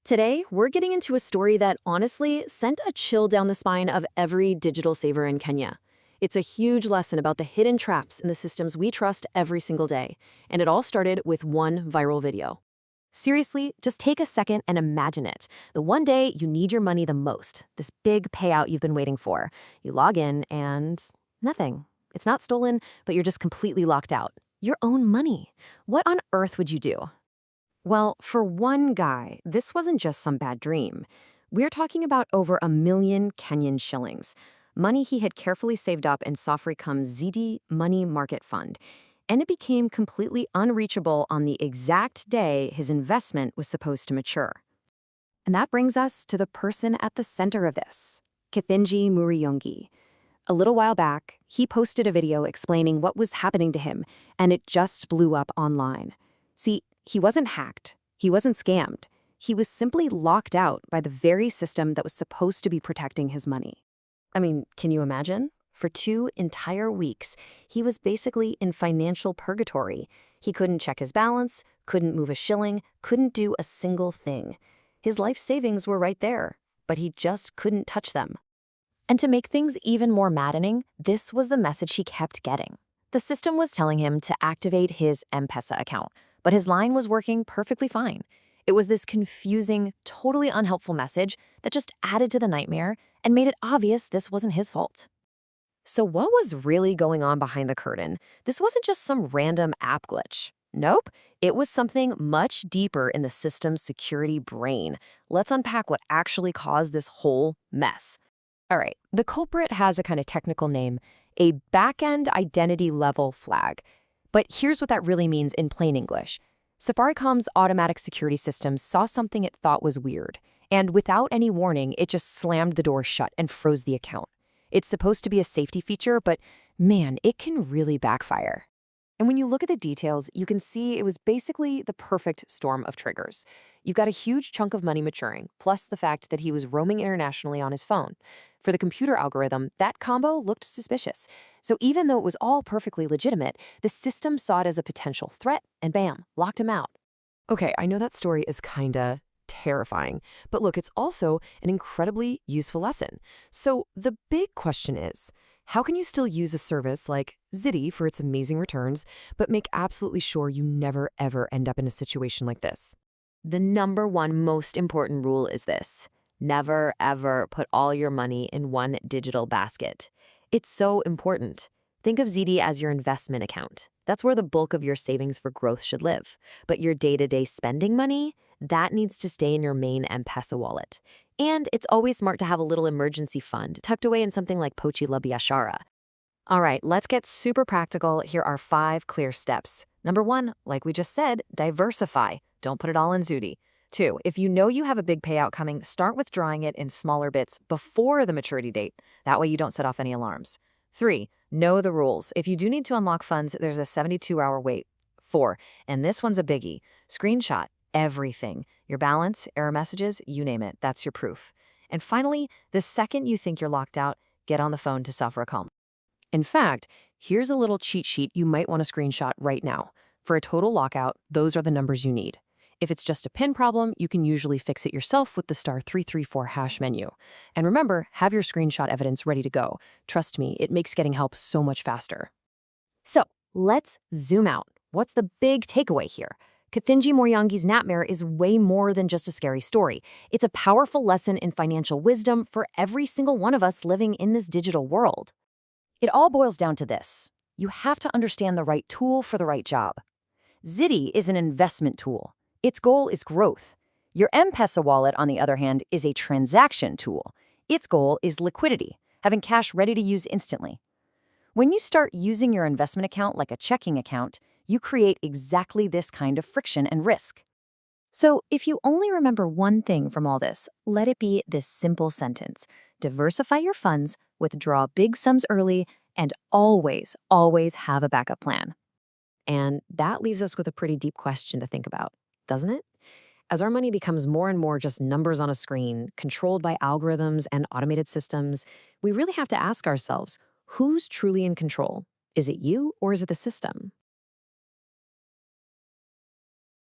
Today, we're getting into a story that honestly sent a chill down the spine of every digital saver in Kenya. It's a huge lesson about the hidden traps in the systems we trust every single day, and it all started with one viral video. Seriously, just take a second and imagine it. The one day you need your money the most, this big payout you've been waiting for. You log in and nothing. It's not stolen, but you're just completely locked out. Your own money. What on earth would you do? Well, for one guy, this wasn't just some bad dream. We're talking about over 1 million Kenyan shillings, money he had carefully saved up in Safaricom's Ziidi money market fund, and it became completely unreachable on the exact day his investment was supposed to mature. And that brings us to the person at the center of this, Kithinji Muriyongi. A little while back, he posted a video explaining what was happening to him, and it just blew up online. See, he wasn't hacked. He wasn't scammed. He was simply locked out by the very system that was supposed to be protecting his money. I mean, can you imagine? For 2 entire weeks, he was basically in financial purgatory. He couldn't check his balance, couldn't move a shilling, couldn't do a single thing. His life savings were right there, but he just couldn't touch them. And to make things even more maddening, this was the message he kept getting. The system was telling him to activate his M-PESA account, but his line was working perfectly fine. It was this confusing, totally unhelpful message that just added to the nightmare and made it obvious this wasn't his fault. So what was really going on behind the curtain? This wasn't just some random app glitch. Nope, it was something much deeper in the system's security brain. Let's unpack what actually caused this whole mess. All right, the culprit has a kind of technical name, a back-end identity level flag. But here's what that really means in plain English. Safaricom's automatic security system saw something it thought was weird, and without any warning, it just slammed the door shut and froze the account. It's supposed to be a safety feature, but man, it can really backfire. And when you look at the details, you can see it was basically the perfect storm of triggers. You've got a huge chunk of money maturing, plus the fact that he was roaming internationally on his phone. For the computer algorithm, that combo looked suspicious. So even though it was all perfectly legitimate, the system saw it as a potential threat and bam, locked him out. Okay, I know that story is kinda terrifying, but look, it's also an incredibly useful lesson. So the big question is, how can you still use a service like Ziidi for its amazing returns, but make absolutely sure you never ever end up in a situation like this? The #1 most important rule is this: never ever put all your money in one digital basket. It's so important. Think of Ziidi as your investment account. That's where the bulk of your savings for growth should live. But your day-to-day spending money, that needs to stay in your main M-PESA wallet. And it's always smart to have a little emergency fund tucked away in something like Pochi la Biashara. All right, let's get super practical. Here are 5 clear steps. #1, like we just said, diversify. Don't put it all in Ziidi. 2, if you know you have a big payout coming, start withdrawing it in smaller bits before the maturity date. That way you don't set off any alarms. 3, know the rules. If you do need to unlock funds, there's a 72-hour wait. 4, and this one's a biggie, screenshot everything. Your balance, error messages, you name it. That's your proof. And finally, the second you think you're locked out, get on the phone to Safaricom. In fact, here's a little cheat sheet you might want to screenshot right now. For a total lockout, those are the numbers you need. If it's just a PIN problem, you can usually fix it yourself with the *334# menu. And remember, have your screenshot evidence ready to go. Trust me, it makes getting help so much faster. So, let's zoom out. What's the big takeaway here? Kithinji Muriyongi's nightmare is way more than just a scary story. It's a powerful lesson in financial wisdom for every single one of us living in this digital world. It all boils down to this: you have to understand the right tool for the right job. Ziidi is an investment tool. Its goal is growth. Your M-PESA wallet, on the other hand, is a transaction tool. Its goal is liquidity, having cash ready to use instantly. When you start using your investment account like a checking account, you create exactly this kind of friction and risk. So if you only remember one thing from all this, let it be this simple sentence: diversify your funds, withdraw big sums early, and always, always have a backup plan. And that leaves us with a pretty deep question to think about, doesn't it? As our money becomes more and more just numbers on a screen, controlled by algorithms and automated systems, we really have to ask ourselves, who's truly in control? Is it you or is it the system?